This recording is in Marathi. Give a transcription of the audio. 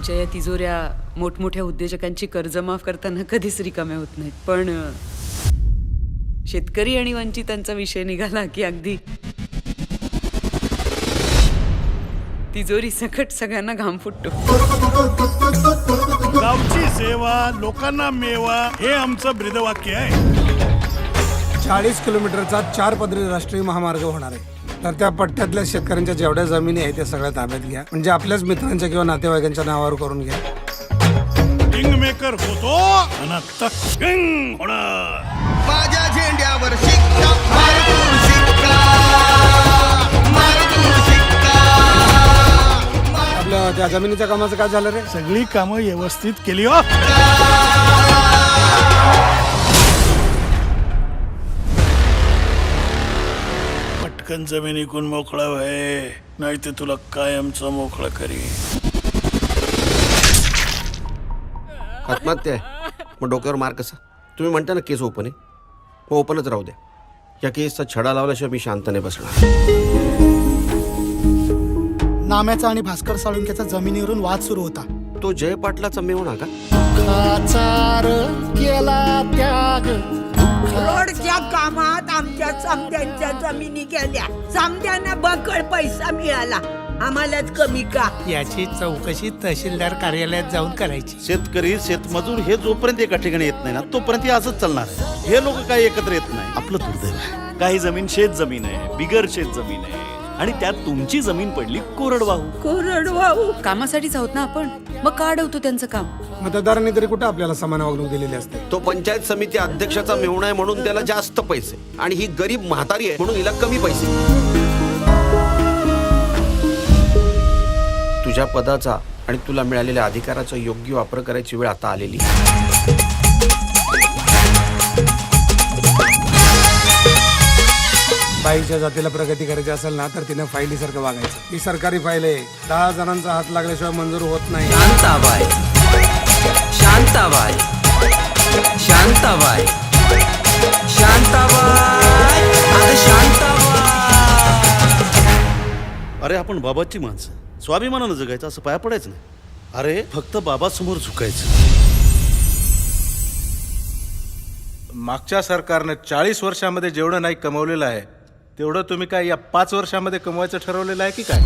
आमच्या या तिजोऱ्या मोठमोठ्या उद्योजकांची कर्ज माफ करताना कधीच रिकाम्या होत नाहीत. पण शेतकरी आणि वंचितांचा विषय निघाला की अगदी तिजोरी सकट सगळ्यांना घाम फुटतो. गावची सेवा, लोकांना मेवा, हे आमचं ब्रीदवाक्य आहे. 40 किलोमीटरचा 4 पदरी राष्ट्रीय महामार्ग होणार आहे. तर त्या पट्ट्यातल्या शेतकऱ्यांच्या जेवढ्या जमिनी आहेत त्या सगळ्या ताब्यात घ्या. म्हणजे आपल्याच मित्रांच्या किंवा नातेवाईकांच्या नावावर करून घ्या. किंग मेकर होतो आणि आता किंग होणार. माझ्या झेंड्यावर शिक्का मारतून शिक्का मारतून शिक्का. आपल्या त्या जमिनीच्या कामाचं काय झालं रे? सगळी कामं व्यवस्थित केली हो. पटकन जमीन इकून मोकळा व्हाय, नाही ते तुला कायमचं मोकळं करी. आत्महत्या आहे मग डोक्यावर मार कसा? तुम्ही म्हणता ना केस ओपन आहे, हो ओपनच राहू द्या. या केसचा छडा लावल्याशिवाय मी शांत नाही बसणार. नाम्याचा आणि भास्कर साळुंकेचा जमिनीवरून वाद सुरू होता. तो जय पाटलाचा मेवणा का? केला त्याग रोडच्या कामात आमच्या समद्यांच्या जमिनी गेल्या. समद्यांना बकड पैसा मिळाला, आम्हालाच कमी का? याची चौकशी तहसीलदार कार्यालयात जाऊन करायची. शेतकरी शेतमजूर हे जोपर्यंत एका ठिकाणी येत नाही ना तोपर्यंत हे असंच चालणार आहे. हे लोक काही एकत्र येत नाही. आपलं दुर्दैव आहे. काही जमीन शेत जमीन आहे, बिगर शेत जमीन आहे, आणि त्यात तुमची जमीन पडली कोरडवाहू. कोरडवाहू कामासाठीच आहोत ना आपण, मग का अडवतो त्यांचं काम? मतदारांनी तरी कुठं आपल्याला समान वागणूक दिलेली असते. तो पंचायत समिती अध्यक्षाचा मेवणा आहे म्हणून त्याला जास्त पैसे, आणि ही गरीब म्हातारी आहे म्हणून हिला कमी पैसे. तुझ्या पदाचा आणि तुला मिळालेल्या अधिकाराचा योग्य वापर करायची वेळ आता आलेली. बाईच्या जातीला प्रगती करायची असेल ना तर तिने फाईलीसारखं वागायचं. ही सरकारी फाईल आहे, 10 जणांचा हात लागल्याशिवाय मंजूर होत नाही. शांताबाई शांताबाई शांताबाई शांताबाई अरे शांताबाई. अरे आपण बाबाची माणसं, स्वाभिमानानं जगायचं, असं पाया पडायचं नाही. अरे फक्त बाबासमोर झुकायचं. मागच्या सरकारनं 40 वर्षामध्ये जेवढं नाही कमवलेलं आहे तेवढं तुम्ही काय या 5 वर्षामध्ये कमवायचं ठरवलेलं आहे की काय?